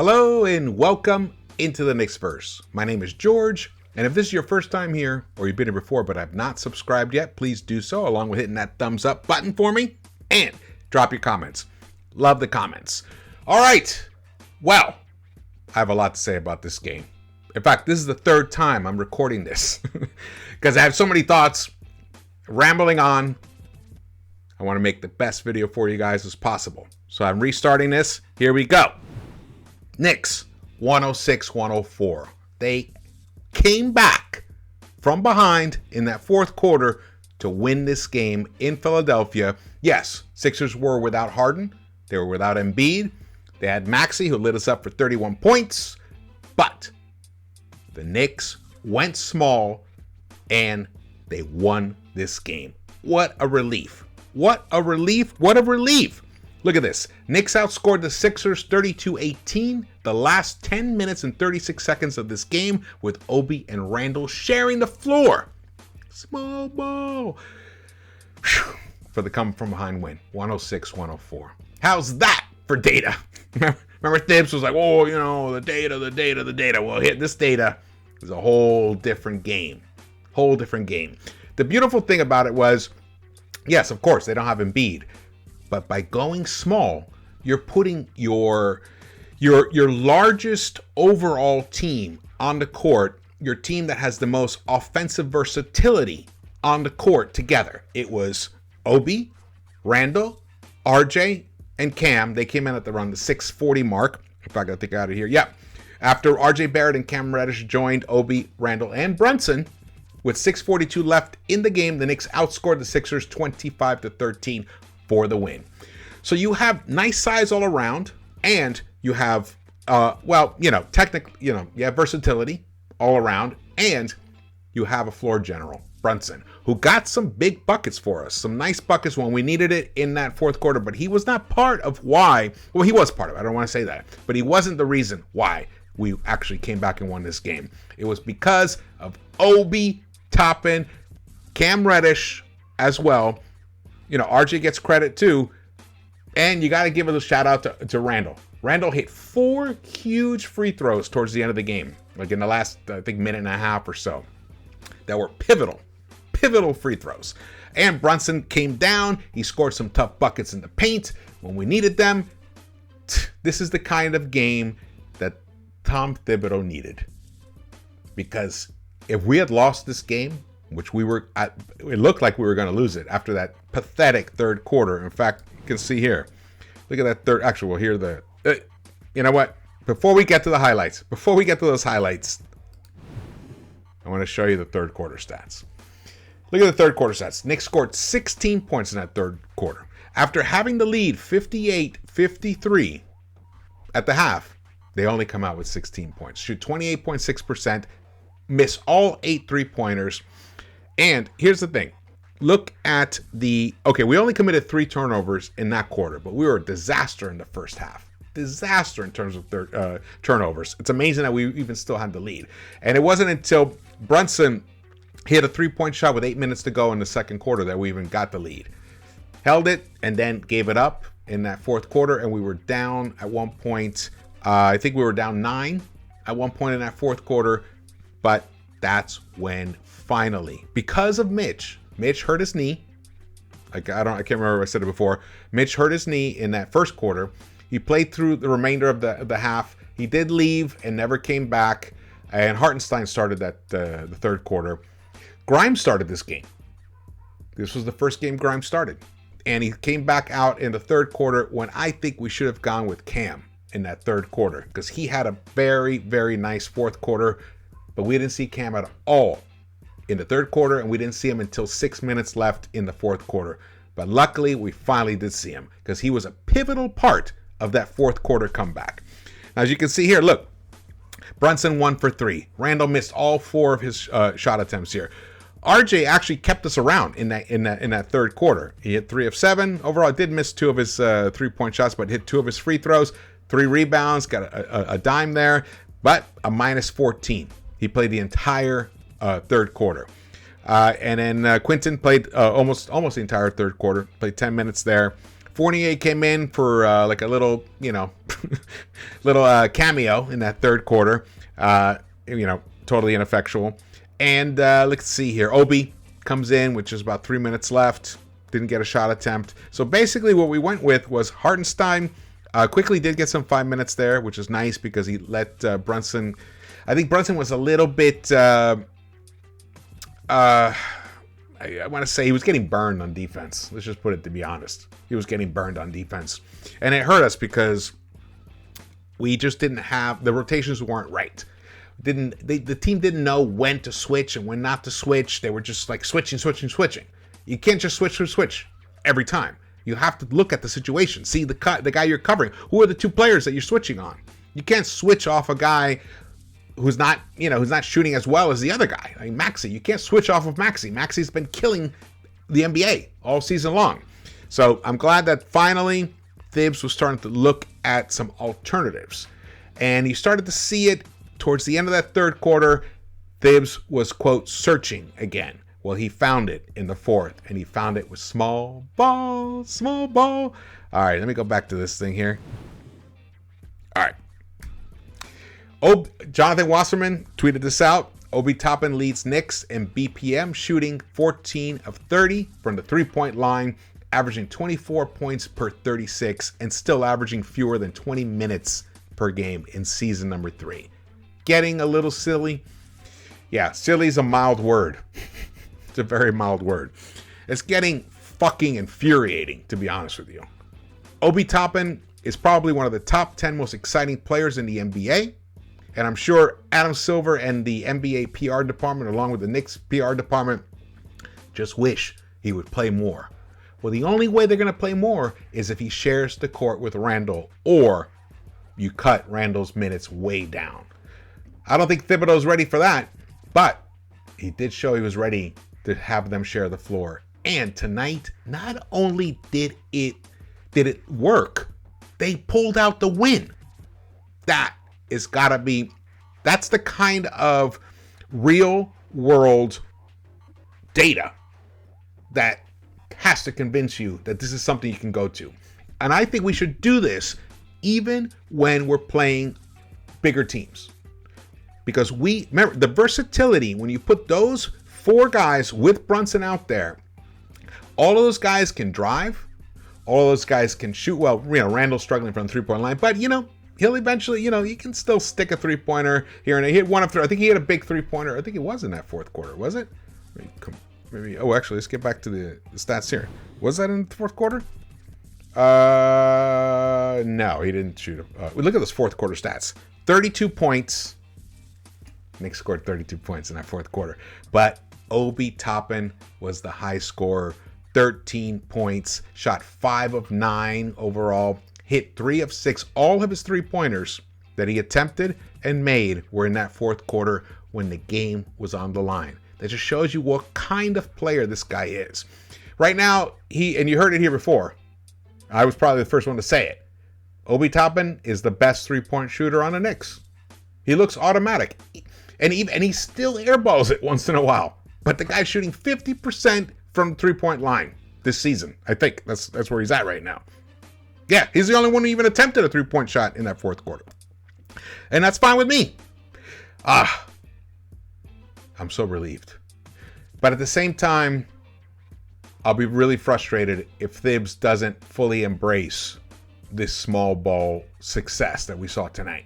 Hello and welcome into the Knicks-Verse. My name is George, and if this is your first time here, or you've been here before but have not subscribed yet, please do so, along with hitting that thumbs up button for me, and drop your comments. Love the comments. All right, well, I have a lot to say about this game. In fact, this is the third time I'm recording this, because I have so many thoughts rambling on. I want to make the best video for you guys as possible. So I'm restarting this. Here we go. Knicks, 106-104. They came back from behind in that fourth quarter to win this game in Philadelphia. Yes, Sixers were without Harden. They were without Embiid. They had Maxey, who lit us up for 31 points. But the Knicks went small, and they won this game. What a relief. What a relief. What a relief. Look at this. Knicks outscored the Sixers 32-18 the last 10 minutes and 36 seconds of this game, with Obi and Randle sharing the floor. Small ball. Whew. For the come from behind win. 106-104. How's that for data? Remember Thibs was like, oh, you know, the data. Well, this data is a whole different game. Whole different game. The beautiful thing about it was, yes, of course, they don't have Embiid. But by going small, you're putting your largest overall team on the court, your team that has the most offensive versatility on the court together. It was Obi, Randle, RJ, and Cam. They came in at around the 640 mark. If I got to think out of here. Yep. After RJ Barrett and Cam Reddish joined Obi, Randle, and Brunson, with 6:42 left in the game, the Knicks outscored the Sixers 25-13 for the win. So you have nice size all around, and you have, technically, you have versatility all around, and you have a floor general, Brunson, who got some big buckets for us, some nice buckets when we needed it in that fourth quarter, but he was not part of why, well, he was part of it, I don't want to say that, but he wasn't the reason why we actually came back and won this game. It was because of Obi Toppin, Cam Reddish as well. RJ gets credit too. And you got to give a shout out to Randle. Randle hit 4 huge free throws towards the end of the game, like in the last, I think, minute and a half or so, that were pivotal free throws. And Brunson came down. He scored some tough buckets in the paint when we needed them. This is the kind of game that Tom Thibodeau needed. Because if we had lost this game, which it looked like we were going to lose it after that pathetic third quarter. In fact, you can see here. Look at that third. Actually, we'll hear the. You know what? Before we get to those highlights, I want to show you the third quarter stats. Look at the third quarter stats. Knicks scored 16 points in that third quarter. After having the lead 58-53 at the half, they only come out with 16 points. Shoot 28.6%. Miss all 8 3-pointers. And here's the thing. Look at we only committed 3 turnovers in that quarter, but we were a disaster in the first half. Disaster in terms of turnovers. It's amazing that we even still had the lead. And it wasn't until Brunson hit a 3-point shot with 8 minutes to go in the second quarter that we even got the lead. Held it and then gave it up in that fourth quarter, and we were down at one point. I think we were down 9 at one point in that fourth quarter, but that's when finally, because of Mitch hurt his knee. I can't remember if I said it before. Mitch hurt his knee in that first quarter. He played through the remainder of the half. He did leave and never came back. And Hartenstein started the third quarter. Grimes started this game. This was the first game Grimes started. And he came back out in the third quarter when I think we should have gone with Cam in that third quarter, because he had a very, very nice fourth quarter. But we didn't see Cam at all in the third quarter, and we didn't see him until 6 minutes left in the fourth quarter. But luckily, we finally did see him, because he was a pivotal part of that fourth quarter comeback. Now, as you can see here, look, Brunson 1 for 3. Randle missed all 4 of his shot attempts here. RJ actually kept us around in that third quarter. He hit 3 of 7. Overall, did miss 2 of his 3-point shots, but hit 2 of his free throws, 3 rebounds, got a dime there, but a minus 14. He played the entire third quarter. And then Quinton played almost the entire third quarter, played 10 minutes there. Fournier came in for like a little, little cameo in that third quarter. Totally ineffectual. And let's see here. Obi comes in, which is about 3 minutes left. Didn't get a shot attempt. So basically what we went with was Hartenstein quickly did get some 5 minutes there, which is nice because he let Brunson. I think Brunson was a little bit. I want to say he was getting burned on defense. Let's just put it to be honest. He was getting burned on defense. And it hurt us because we just didn't have, the rotations weren't right. The team didn't know when to switch and when not to switch. They were just like switching. You can't just switch every time. You have to look at the situation. See the guy you're covering. Who are the two players that you're switching on? You can't switch off a guy who's not shooting as well as the other guy. I mean, Maxey, you can't switch off of Maxey. Maxey's been killing the NBA all season long. So I'm glad that finally Thibs was starting to look at some alternatives. And you started to see it towards the end of that third quarter. Thibs was, quote, searching again. Well, he found it in the fourth, and he found it with small ball. All right, let me go back to this thing here. All right. Jonathan Wasserman tweeted this out. Obi Toppin leads Knicks in BPM, shooting 14 of 30 from the three-point line, averaging 24 points per 36, and still averaging fewer than 20 minutes per game in season number 3. Getting a little silly. Yeah, silly is a mild word. It's a very mild word. It's getting fucking infuriating, to be honest with you. Obi Toppin is probably one of the top 10 most exciting players in the NBA. And I'm sure Adam Silver and the NBA PR department, along with the Knicks PR department, just wish he would play more. Well, the only way they're going to play more is if he shares the court with Randle, or you cut Randle's minutes way down. I don't think Thibodeau's ready for that, but he did show he was ready to have them share the floor. And tonight, not only did it work, they pulled out the win. That's the kind of real world data that has to convince you that this is something you can go to. And I think we should do this even when we're playing bigger teams. Because remember the versatility, when you put those 4 guys with Brunson out there, all of those guys can drive, all of those guys can shoot. Well, Randle's struggling from the 3-point line, but he'll eventually, he can still stick a 3-pointer here and there. He hit one of 3. I think he hit a big 3-pointer. I think it was in that fourth quarter, was it? Maybe. Oh, actually, let's get back to the stats here. Was that in the fourth quarter? No, he didn't shoot. Look at those fourth quarter stats. 32 points. Knicks scored 32 points in that fourth quarter. But Obi Toppin was the high scorer. 13 points. Shot 5 of 9 overall. Hit 3 of 6. All of his 3-pointers that he attempted and made were in that fourth quarter when the game was on the line. That just shows you what kind of player this guy is. Right now, and you heard it here before. I was probably the first one to say it. Obi Toppin is the best 3-point shooter on the Knicks. He looks automatic. And he still airballs it once in a while. But the guy's shooting 50% from the 3-point line this season. I think that's where he's at right now. Yeah, he's the only one who even attempted a 3-point shot in that fourth quarter. And that's fine with me. I'm so relieved. But at the same time, I'll be really frustrated if Thibs doesn't fully embrace this small ball success that we saw tonight.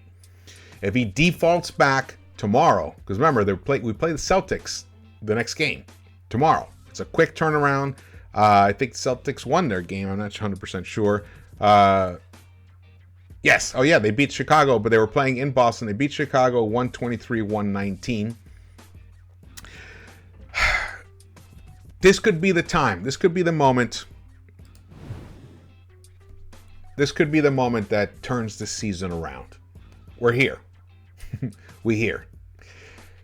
If he defaults back tomorrow, because remember, we play the Celtics the next game tomorrow. It's a quick turnaround. I think the Celtics won their game. I'm not 100% sure. Yes. Oh, yeah. They beat Chicago, but they were playing in Boston. They beat Chicago 123-119. This could be the time. This could be the moment. This could be the moment that turns the season around. We're here. We're here.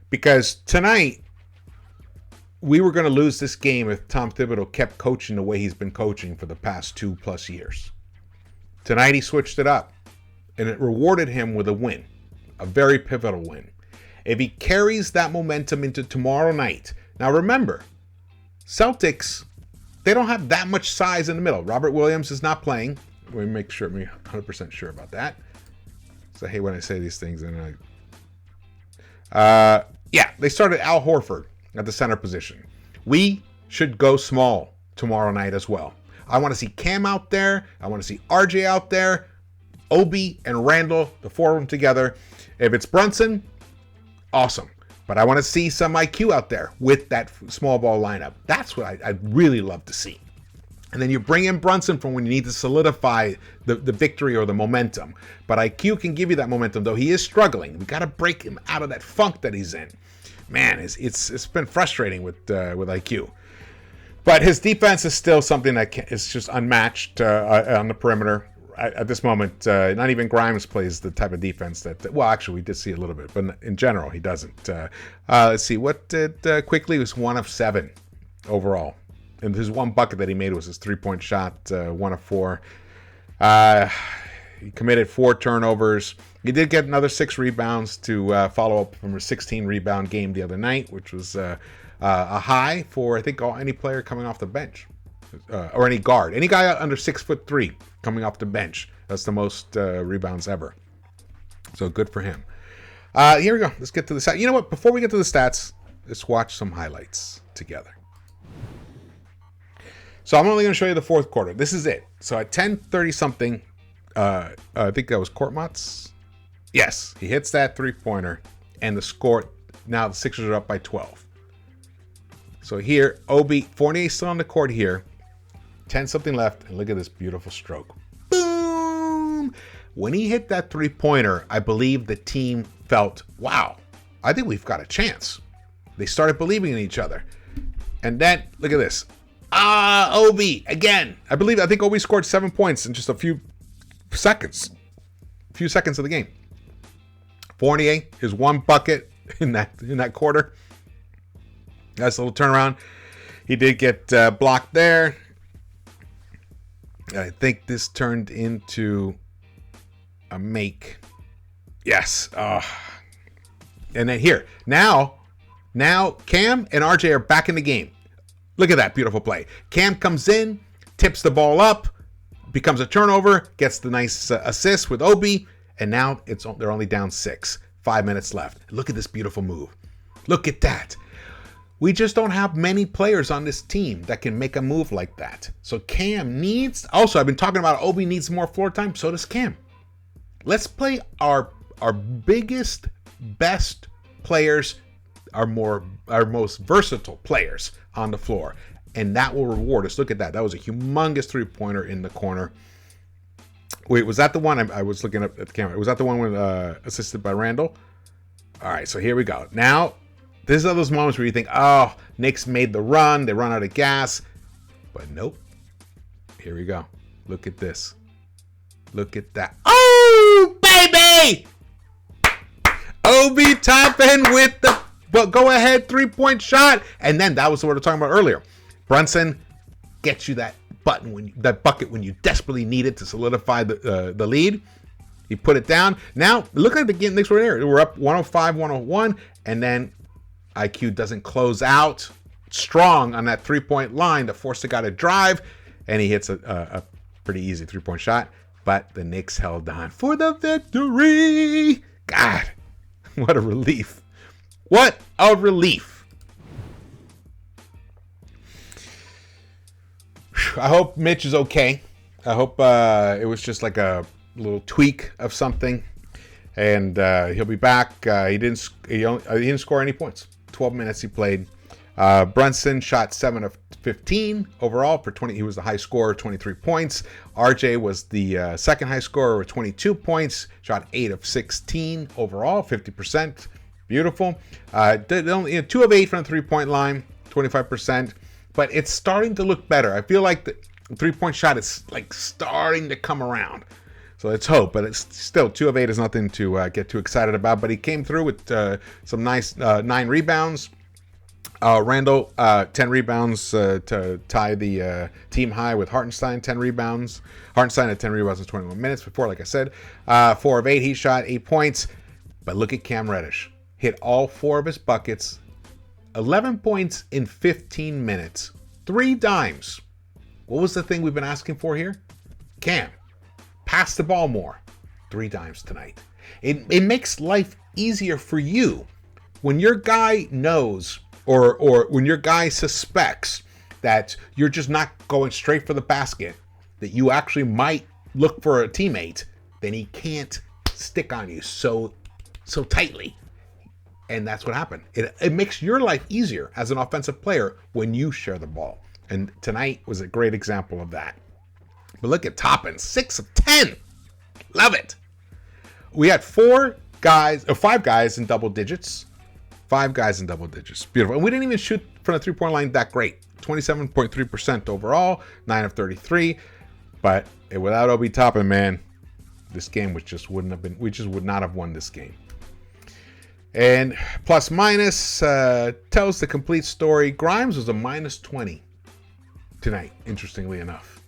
Because tonight, we were going to lose this game if Tom Thibodeau kept coaching the way he's been coaching for the past 2+ years. Tonight, he switched it up, and it rewarded him with a win, a very pivotal win. If he carries that momentum into tomorrow night. Now, remember, Celtics they don't have that much size in the middle. Robert Williams is not playing. Let me make sure, me 100% sure about that. So I hate when I say these things. And yeah, they started Al Horford at the center position. We should go small tomorrow night as well. I want to see Cam out there. I want to see RJ out there. Obi and Randle, the four of them together. If it's Brunson, awesome. But I want to see some IQ out there with that small ball lineup. That's what I'd really love to see. And then you bring in Brunson from when you need to solidify the victory or the momentum. But IQ can give you that momentum, though he is struggling. We got to break him out of that funk that he's in. Man, it's been frustrating with IQ. But his defense is still something that is just unmatched on the perimeter. At this moment, not even Grimes plays the type of defense that, well, actually, we did see a little bit, but in general, he doesn't. Let's see, what did Quickly was 1 of 7 overall. And his one bucket that he made was his 3-point shot, 1 of 4. He committed 4 turnovers. He did get another 6 rebounds to follow up from a 16 rebound game the other night, which was a high for, I think, any player coming off the bench. Or any guard. Any guy under 6'3" coming off the bench. That's the most rebounds ever. So good for him. Here we go. Let's get to the stats. You know what? Before we get to the stats, let's watch some highlights together. So I'm only going to show you the fourth quarter. This is it. So at 10:30 something, I think that was Kortmaz. Yes, he hits that 3-pointer, and the score. Now the Sixers are up by 12. So here, Obi, Fournier still on the court here. 10 something left, and look at this beautiful stroke. Boom! When he hit that 3-pointer, I believe the team felt, wow, I think we've got a chance. They started believing in each other. And then, look at this. Obi, again. I think Obi scored 7 points in just a few seconds. A few seconds of the game. Fournier, his one bucket in that quarter. Nice little turnaround. He did get blocked there. I think this turned into a make. Yes. And then here. Now Cam and RJ are back in the game. Look at that beautiful play. Cam comes in, tips the ball up, becomes a turnover, gets the nice assist with Obi, and now they're only down 6. 5 minutes left. Look at this beautiful move. Look at that. We just don't have many players on this team that can make a move like that. So Cam needs... Also, I've been talking about Obi needs more floor time. So does Cam. Let's play our biggest, best players, our most versatile players on the floor. And that will reward us. Look at that. That was a humongous 3-pointer in the corner. Wait, was that the one? I was looking up at the camera. Was that the one assisted by Randle? All right, so here we go. Now... These are those moments where you think, oh, Knicks made the run. They run out of gas. But nope. Here we go. Look at this. Look at that. Oh, baby! Obi Toppin with the go-ahead 3-point shot. And then that was what we were talking about earlier. Brunson gets you that bucket when you desperately need it to solidify the lead. He put it down. Now, look at the game. Knicks were there. We're up 105, 101. And then IQ doesn't close out strong on that 3-point line to force the guy to drive, and he hits a pretty easy 3-point shot, but the Knicks held on for the victory. God, what a relief. What a relief. I hope Mitch is okay. I hope it was just like a little tweak of something, and he'll be back. He didn't score any points. 12 minutes he played. Brunson shot 7 of 15 overall for 20. He was the high scorer, 23 points. RJ was the second high scorer with 22 points. Shot 8 of 16 overall, 50%. Beautiful. Only 2 of 8 from the 3-point line, 25%. But it's starting to look better. I feel like the 3-point shot is like starting to come around. So let's hope, but it's still 2 of 8 is nothing to get too excited about. But he came through with some nice 9 rebounds. Randle, 10 rebounds to tie the team high with Hartenstein, 10 rebounds. Hartenstein had 10 rebounds in 21 minutes before, like I said. 4 of 8, he shot 8 points. But look at Cam Reddish. Hit all 4 of his buckets. 11 points in 15 minutes. 3 dimes. What was the thing we've been asking for here? Cam, pass the ball more. 3 times tonight. It makes life easier for you when your guy knows or when your guy suspects that you're just not going straight for the basket, that you actually might look for a teammate, then he can't stick on you so tightly. And that's what happened. It makes your life easier as an offensive player when you share the ball. And tonight was a great example of that. But look at Toppin, 6 of 10. Love it. We had 5 guys in double digits. 5 guys in double digits. Beautiful. And we didn't even shoot from the three-point line that great. 27.3% overall, 9 of 33. But without Obi Toppin, man, this game we just would not have won this game. And plus minus tells the complete story. Grimes was a minus 20 tonight, interestingly enough.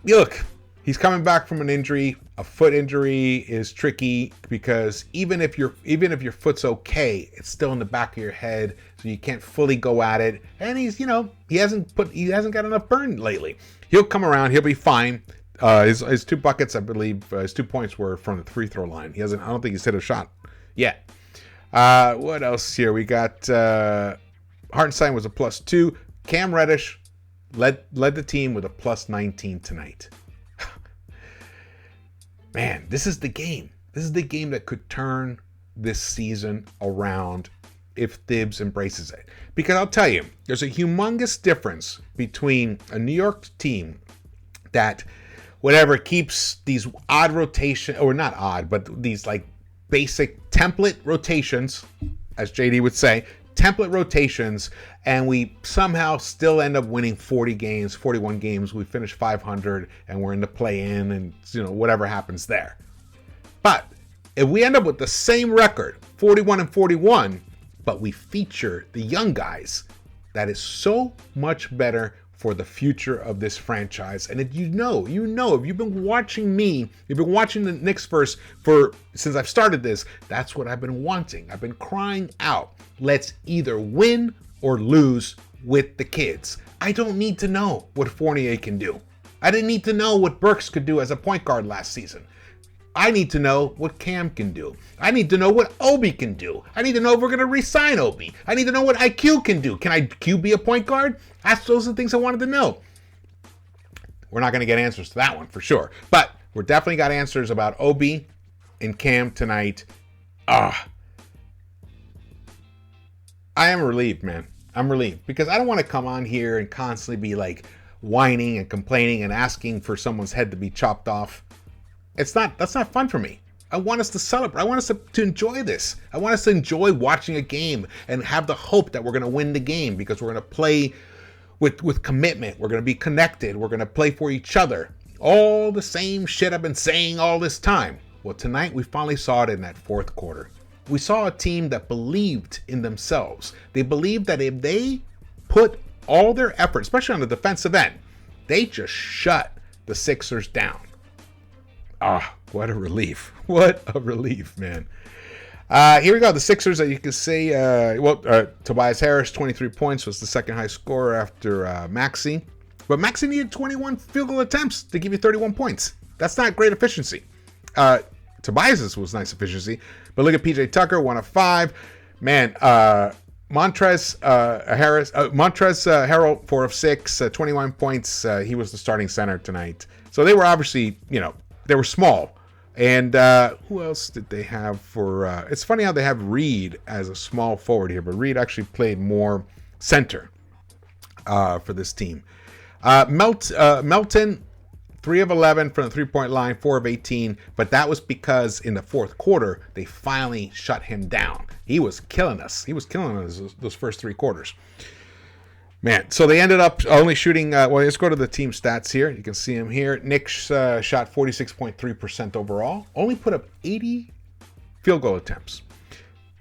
Look, he's coming back from an injury. A foot injury is tricky because even if your foot's okay, it's still in the back of your head, so you can't fully go at it. And he hasn't got enough burn lately. He'll come around. He'll be fine. His 2 buckets, I believe, his 2 points were from the free throw line. I don't think he's hit a shot yet. What else here? We got Hartenstein was a +2. Cam Reddish led the team with a +19 tonight. Man, this is the game. This is the game that could turn this season around if Thibs embraces it. Because I'll tell you, there's a humongous difference between a New York team that keeps these odd rotation, or not odd, but these like basic template rotations, as JD would say, template rotations, and we somehow still end up winning 41 games. We finish 500 and we're in the play-in, and whatever happens there. But if we end up with the same record, 41-41, but we feature the young guys, that is so much better for the future of this franchise. And if if you've been watching me, you've been watching the Knicks-Verse since I've started this, that's what I've been wanting. I've been crying out, let's either win or lose with the kids. I don't need to know what Fournier can do. I didn't need to know what Burks could do as a point guard last season. I need to know what Cam can do. I need to know what Obi can do. I need to know if we're going to re-sign Obi. I need to know what IQ can do. Can IQ be a point guard? Those are the things I wanted to know. We're not going to get answers to that one for sure. But we're definitely got answers about Obi and Cam tonight. I am relieved, man. I'm relieved because I don't want to come on here and constantly be like whining and complaining and asking for someone's head to be chopped off. That's not fun for me. I want us to celebrate. I want us to enjoy this. I want us to enjoy watching a game and have the hope that we're going to win the game because we're going to play with commitment. We're going to be connected. We're going to play for each other. All the same shit I've been saying all this time. Well, tonight we finally saw it in that fourth quarter. We saw a team that believed in themselves. They believed that if they put all their effort, especially on the defensive end, they just shut the Sixers down. What a relief. What a relief, man. Here we go. The Sixers, that you can see, Tobias Harris, 23 points, was the second high scorer after Maxey. But Maxey needed 21 field goal attempts to give you 31 points. That's not great efficiency. Tobias's was nice efficiency. But look at PJ Tucker, 1 of 5. Man, Montrezl Harrell, 4 of 6, 21 points. He was the starting center tonight. So they were obviously, they were small. And who else did they have for... it's funny how they have Reed as a small forward here, but Reed actually played more center for this team. Melton, 3 of 11 from the three-point line, 4 of 18, but that was because in the fourth quarter, they finally shut him down. He was killing us. He was killing us those first 3 quarters. Man, so they ended up only shooting, let's go to the team stats here. You can see them here. Knicks shot 46.3% overall, only put up 80 field goal attempts.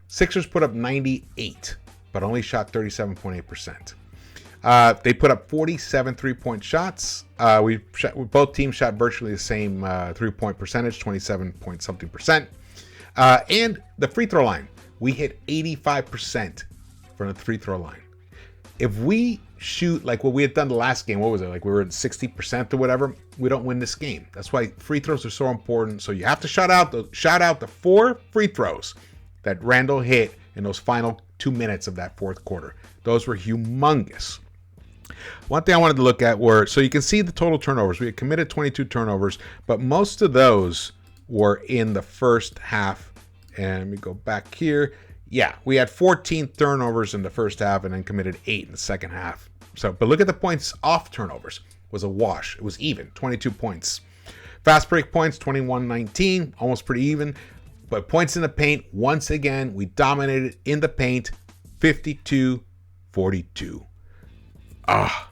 Sixers put up 98, but only shot 37.8%. They put up 47 three-point shots. Both teams shot virtually the same three-point percentage, 27-point-something%. And the free throw line, we hit 85% from the free throw line. If we shoot like what we had done the last game, what was it? Like we were at 60% or whatever. We don't win this game. That's why free throws are so important. So you have to shout out the 4 free throws that Randle hit in those final 2 minutes of that fourth quarter. Those were humongous. One thing I wanted to look at were, so you can see the total turnovers. We had committed 22 turnovers, but most of those were in the first half. And let me go back here. Yeah, we had 14 turnovers in the first half and then committed 8 in the second half. So, but look at the points off turnovers. It was a wash. It was even, 22 points. Fast break points, 21-19, almost pretty even. But points in the paint, once again, we dominated in the paint, 52-42. Ah,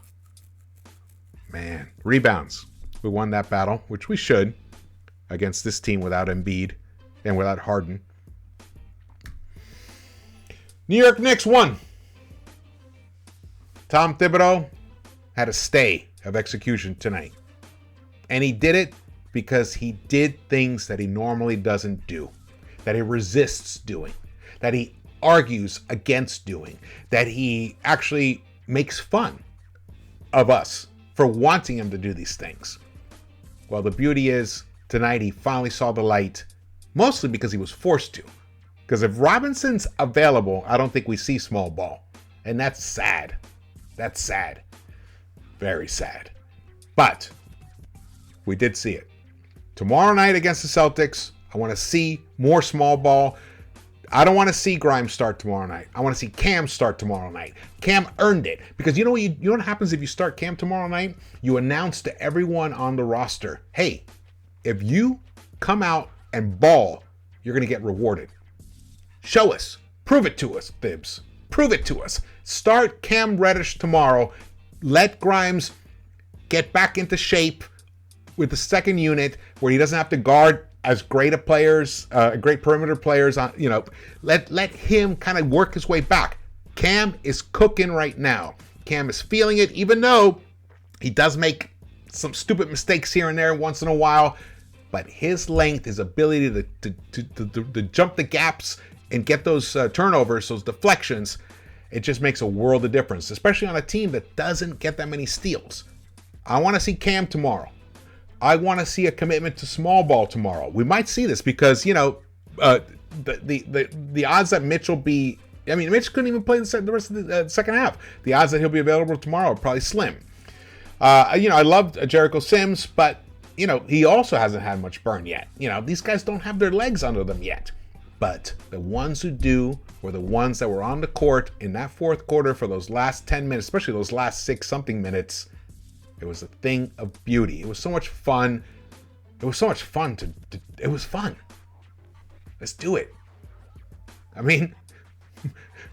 man. Rebounds. We won that battle, which we should, against this team without Embiid and without Harden. New York Knicks won. Tom Thibodeau had a stay of execution tonight. And he did it because he did things that he normally doesn't do, that he resists doing, that he argues against doing, that he actually makes fun of us for wanting him to do these things. Well, the beauty is tonight he finally saw the light, mostly because he was forced to. Because if Robinson's available, I don't think we see small ball. And that's sad. That's sad. Very sad. But we did see it. Tomorrow night against the Celtics, I want to see more small ball. I don't want to see Grimes start tomorrow night. I want to see Cam start tomorrow night. Cam earned it. Because you know what happens if you start Cam tomorrow night? You announce to everyone on the roster, hey, if you come out and ball, you're going to get rewarded. Show us. Prove it to us, Thibs. Prove it to us. Start Cam Reddish tomorrow. Let Grimes get back into shape with the second unit where he doesn't have to guard as great a players, great perimeter players. Let him kind of work his way back. Cam is cooking right now. Cam is feeling it, even though he does make some stupid mistakes here and there once in a while. But his length, his ability to jump the gaps and get those turnovers, those deflections, it just makes a world of difference, especially on a team that doesn't get that many steals. I want to see Cam tomorrow. I want to see a commitment to small ball tomorrow. We might see this because, the odds that Mitch will be, Mitch couldn't even play the rest of the second half. The odds that he'll be available tomorrow are probably slim. I loved Jericho Sims, but, he also hasn't had much burn yet. These guys don't have their legs under them yet. But the ones who do were the ones that were on the court in that fourth quarter for those last 10 minutes, especially those last 6-something minutes. It was a thing of beauty. It was so much fun. It was so much fun it was fun. Let's do it. I mean,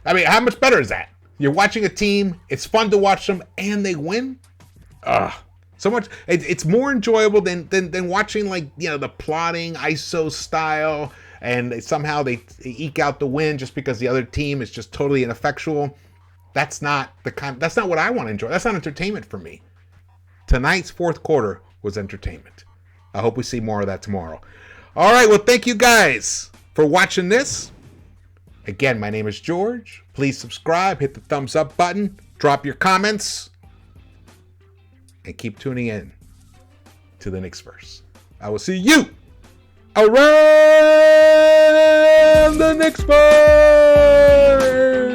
how much better is that? You're watching a team, it's fun to watch them, and they win? So much. It's more enjoyable than watching the plotting ISO style, and somehow they eke out the win just because the other team is just totally ineffectual. That's not what I want to enjoy. That's not entertainment for me. Tonight's fourth quarter was entertainment. I hope we see more of that tomorrow. All right, well, thank you guys for watching this. Again, my name is George. Please subscribe, hit the thumbs up button, drop your comments, and keep tuning in to the Knicks-Verse. I will see you around the Knicks-Verse.